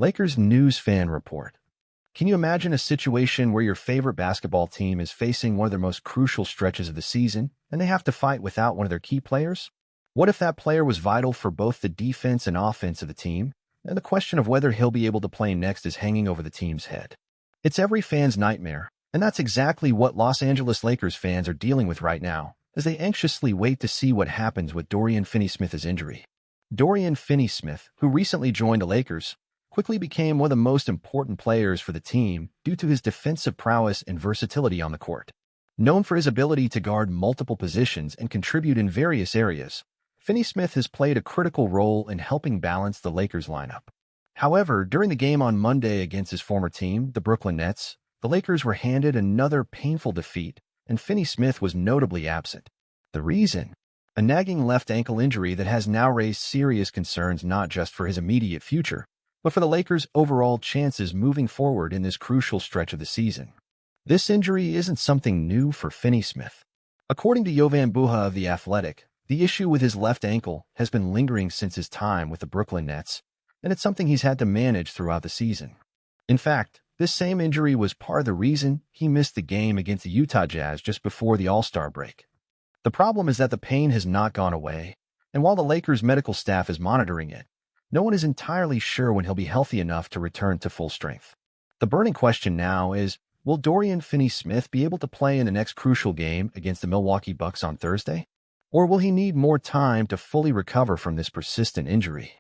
Lakers news fan report. Can you imagine a situation where your favorite basketball team is facing one of their most crucial stretches of the season and they have to fight without one of their key players? What if that player was vital for both the defense and offense of the team, and the question of whether he'll be able to play next is hanging over the team's head? It's every fan's nightmare, and that's exactly what Los Angeles Lakers fans are dealing with right now, as they anxiously wait to see what happens with Dorian Finney-Smith's injury. Dorian Finney-Smith, who recently joined the Lakers, quickly became one of the most important players for the team due to his defensive prowess and versatility on the court. Known for his ability to guard multiple positions and contribute in various areas, Finney-Smith has played a critical role in helping balance the Lakers lineup. However, during the game on Monday against his former team, the Brooklyn Nets, the Lakers were handed another painful defeat, and Finney-Smith was notably absent. The reason? A nagging left ankle injury that has now raised serious concerns not just for his immediate future, but for the Lakers' overall chances moving forward in this crucial stretch of the season. This injury isn't something new for Finney-Smith. According to Jovan Buha of The Athletic, the issue with his left ankle has been lingering since his time with the Brooklyn Nets, and it's something he's had to manage throughout the season. In fact, this same injury was part of the reason he missed the game against the Utah Jazz just before the All-Star break. The problem is that the pain has not gone away, and while the Lakers' medical staff is monitoring it, no one is entirely sure when he'll be healthy enough to return to full strength. The burning question now is, will Dorian Finney-Smith be able to play in the next crucial game against the Milwaukee Bucks on Thursday? Or will he need more time to fully recover from this persistent injury?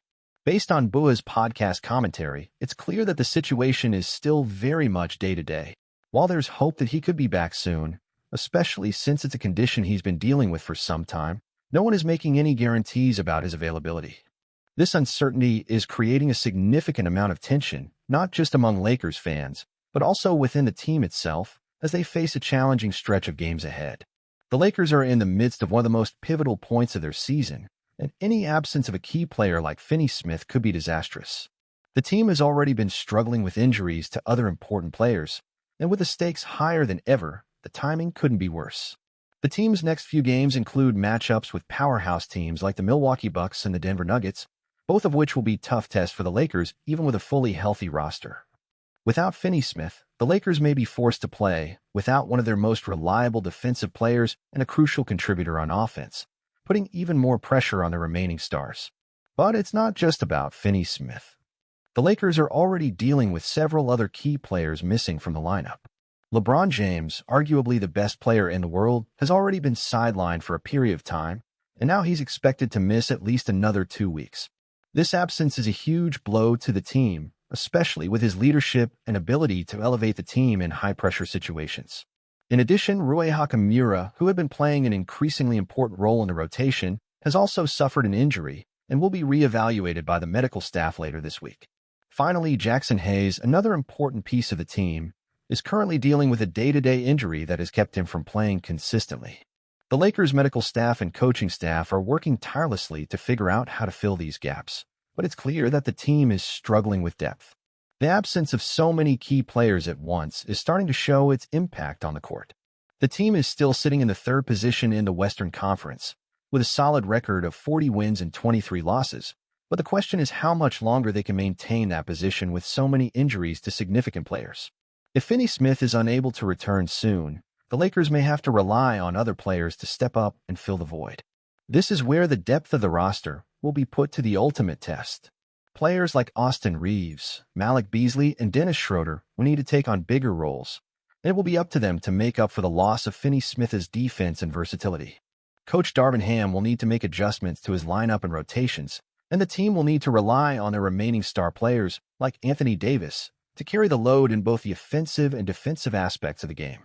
Based on Bua's podcast commentary, it's clear that the situation is still very much day-to-day. While there's hope that he could be back soon, especially since it's a condition he's been dealing with for some time, no one is making any guarantees about his availability. This uncertainty is creating a significant amount of tension, not just among Lakers fans, but also within the team itself, as they face a challenging stretch of games ahead. The Lakers are in the midst of one of the most pivotal points of their season, and any absence of a key player like Finney-Smith could be disastrous. The team has already been struggling with injuries to other important players, and with the stakes higher than ever, the timing couldn't be worse. The team's next few games include matchups with powerhouse teams like the Milwaukee Bucks and the Denver Nuggets, both of which will be tough tests for the Lakers even with a fully healthy roster. Without Finney-Smith, the Lakers may be forced to play without one of their most reliable defensive players and a crucial contributor on offense, putting even more pressure on the remaining stars. But it's not just about Finney-Smith. The Lakers are already dealing with several other key players missing from the lineup. LeBron James, arguably the best player in the world, has already been sidelined for a period of time, and now he's expected to miss at least another 2 weeks. This absence is a huge blow to the team, especially with his leadership and ability to elevate the team in high-pressure situations. In addition, Rui Hachimura, who had been playing an increasingly important role in the rotation, has also suffered an injury and will be reevaluated by the medical staff later this week. Finally, Jackson Hayes, another important piece of the team, is currently dealing with a day-to-day injury that has kept him from playing consistently. The Lakers' medical staff and coaching staff are working tirelessly to figure out how to fill these gaps, but it's clear that the team is struggling with depth. The absence of so many key players at once is starting to show its impact on the court. The team is still sitting in the third position in the Western Conference, with a solid record of 40 wins and 23 losses, but the question is how much longer they can maintain that position with so many injuries to significant players. If Finney-Smith is unable to return soon, the Lakers may have to rely on other players to step up and fill the void. This is where the depth of the roster will be put to the ultimate test. Players like Austin Reeves, Malik Beasley, and Dennis Schroeder will need to take on bigger roles, and it will be up to them to make up for the loss of Finney-Smith's defense and versatility. Coach Darvin Ham will need to make adjustments to his lineup and rotations, and the team will need to rely on their remaining star players, like Anthony Davis, to carry the load in both the offensive and defensive aspects of the game.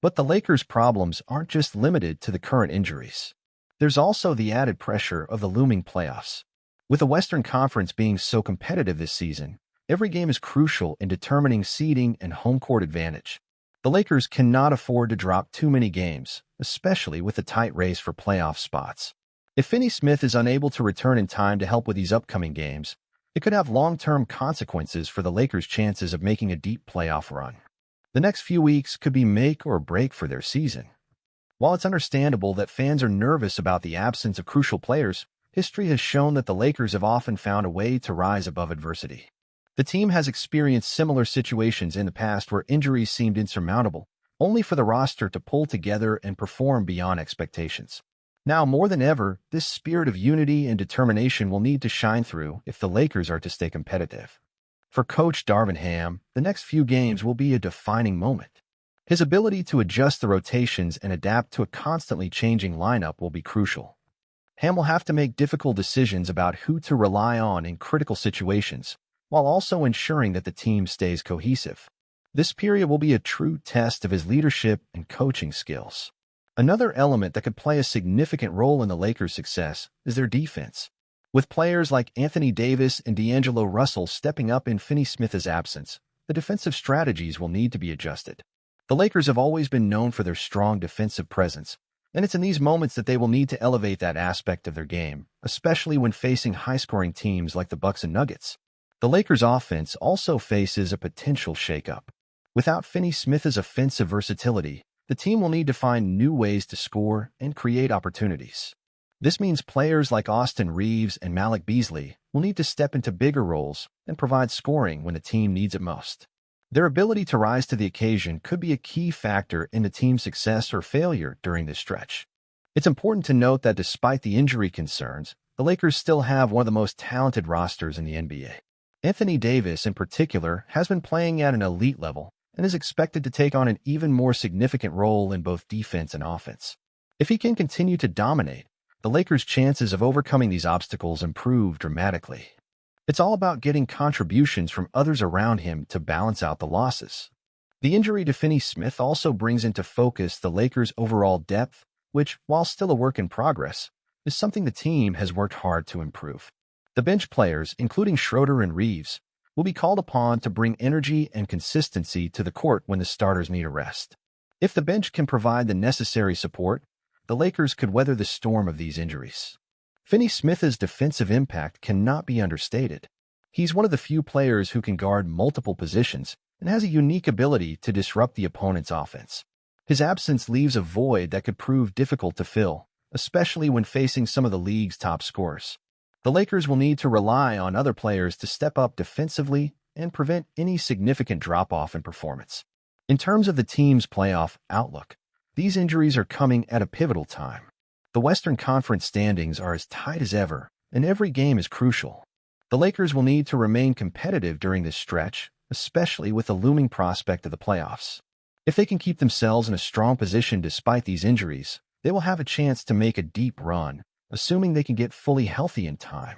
But the Lakers' problems aren't just limited to the current injuries. There's also the added pressure of the looming playoffs. With the Western Conference being so competitive this season, every game is crucial in determining seeding and home court advantage. The Lakers cannot afford to drop too many games, especially with the tight race for playoff spots. If Finney-Smith is unable to return in time to help with these upcoming games, it could have long-term consequences for the Lakers' chances of making a deep playoff run. The next few weeks could be make or break for their season. While it's understandable that fans are nervous about the absence of crucial players, history has shown that the Lakers have often found a way to rise above adversity. The team has experienced similar situations in the past where injuries seemed insurmountable, only for the roster to pull together and perform beyond expectations. Now, more than ever, this spirit of unity and determination will need to shine through if the Lakers are to stay competitive. For Coach Darvin Ham, the next few games will be a defining moment. His ability to adjust the rotations and adapt to a constantly changing lineup will be crucial. Ham will have to make difficult decisions about who to rely on in critical situations, while also ensuring that the team stays cohesive. This period will be a true test of his leadership and coaching skills. Another element that could play a significant role in the Lakers' success is their defense. With players like Anthony Davis and D'Angelo Russell stepping up in Finney-Smith's absence, the defensive strategies will need to be adjusted. The Lakers have always been known for their strong defensive presence, and it's in these moments that they will need to elevate that aspect of their game, especially when facing high-scoring teams like the Bucks and Nuggets. The Lakers' offense also faces a potential shakeup. Without Finney-Smith's offensive versatility, the team will need to find new ways to score and create opportunities. This means players like Austin Reeves and Malik Beasley will need to step into bigger roles and provide scoring when the team needs it most. Their ability to rise to the occasion could be a key factor in the team's success or failure during this stretch. It's important to note that despite the injury concerns, the Lakers still have one of the most talented rosters in the NBA. Anthony Davis, in particular, has been playing at an elite level and is expected to take on an even more significant role in both defense and offense. If he can continue to dominate, the Lakers' chances of overcoming these obstacles improve dramatically. It's all about getting contributions from others around him to balance out the losses. The injury to Finney-Smith also brings into focus the Lakers' overall depth, which, while still a work in progress, is something the team has worked hard to improve. The bench players, including Schroeder and Reeves, will be called upon to bring energy and consistency to the court when the starters need a rest. If the bench can provide the necessary support, the Lakers could weather the storm of these injuries. Finney-Smith's defensive impact cannot be understated. He's one of the few players who can guard multiple positions and has a unique ability to disrupt the opponent's offense. His absence leaves a void that could prove difficult to fill, especially when facing some of the league's top scorers. The Lakers will need to rely on other players to step up defensively and prevent any significant drop-off in performance. In terms of the team's playoff outlook, these injuries are coming at a pivotal time. The Western Conference standings are as tight as ever, and every game is crucial. The Lakers will need to remain competitive during this stretch, especially with the looming prospect of the playoffs. If they can keep themselves in a strong position despite these injuries, they will have a chance to make a deep run, assuming they can get fully healthy in time.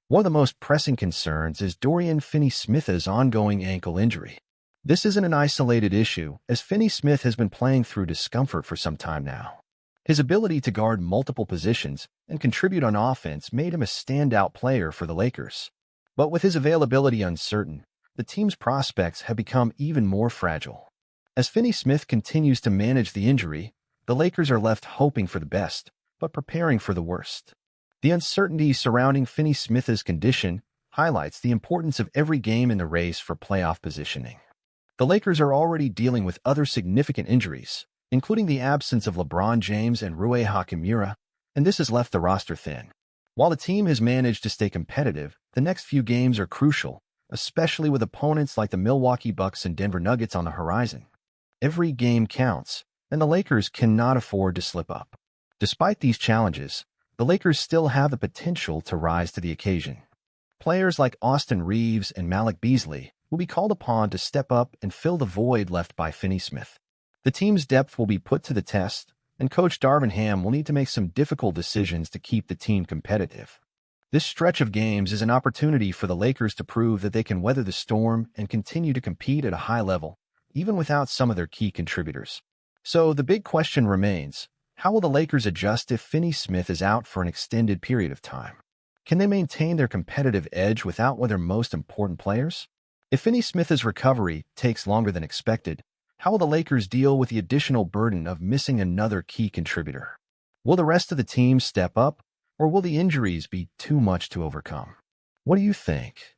One of the most pressing concerns is Dorian Finney-Smith's ongoing ankle injury. This isn't an isolated issue, as Finney-Smith has been playing through discomfort for some time now. His ability to guard multiple positions and contribute on offense made him a standout player for the Lakers. But with his availability uncertain, the team's prospects have become even more fragile. As Finney-Smith continues to manage the injury, the Lakers are left hoping for the best, but preparing for the worst. The uncertainty surrounding Finney-Smith's condition highlights the importance of every game in the race for playoff positioning. The Lakers are already dealing with other significant injuries, including the absence of LeBron James and Rui Hachimura, and this has left the roster thin. While the team has managed to stay competitive, the next few games are crucial, especially with opponents like the Milwaukee Bucks and Denver Nuggets on the horizon. Every game counts, and the Lakers cannot afford to slip up. Despite these challenges, the Lakers still have the potential to rise to the occasion. Players like Austin Reeves and Malik Beasley will be called upon to step up and fill the void left by Finney-Smith. The team's depth will be put to the test, and Coach Darvin Ham will need to make some difficult decisions to keep the team competitive. This stretch of games is an opportunity for the Lakers to prove that they can weather the storm and continue to compete at a high level, even without some of their key contributors. So the big question remains, how will the Lakers adjust if Finney-Smith is out for an extended period of time? Can they maintain their competitive edge without one of their most important players? If Finney-Smith's recovery takes longer than expected, how will the Lakers deal with the additional burden of missing another key contributor? Will the rest of the team step up, or will the injuries be too much to overcome? What do you think?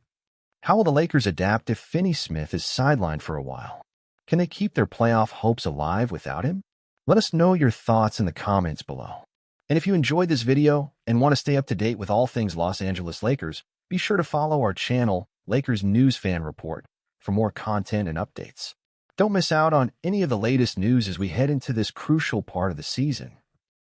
How will the Lakers adapt if Finney-Smith is sidelined for a while? Can they keep their playoff hopes alive without him? Let us know your thoughts in the comments below. And if you enjoyed this video and want to stay up to date with all things Los Angeles Lakers, be sure to follow our channel Lakers News Fan Report for more content and updates. Don't miss out on any of the latest news as we head into this crucial part of the season.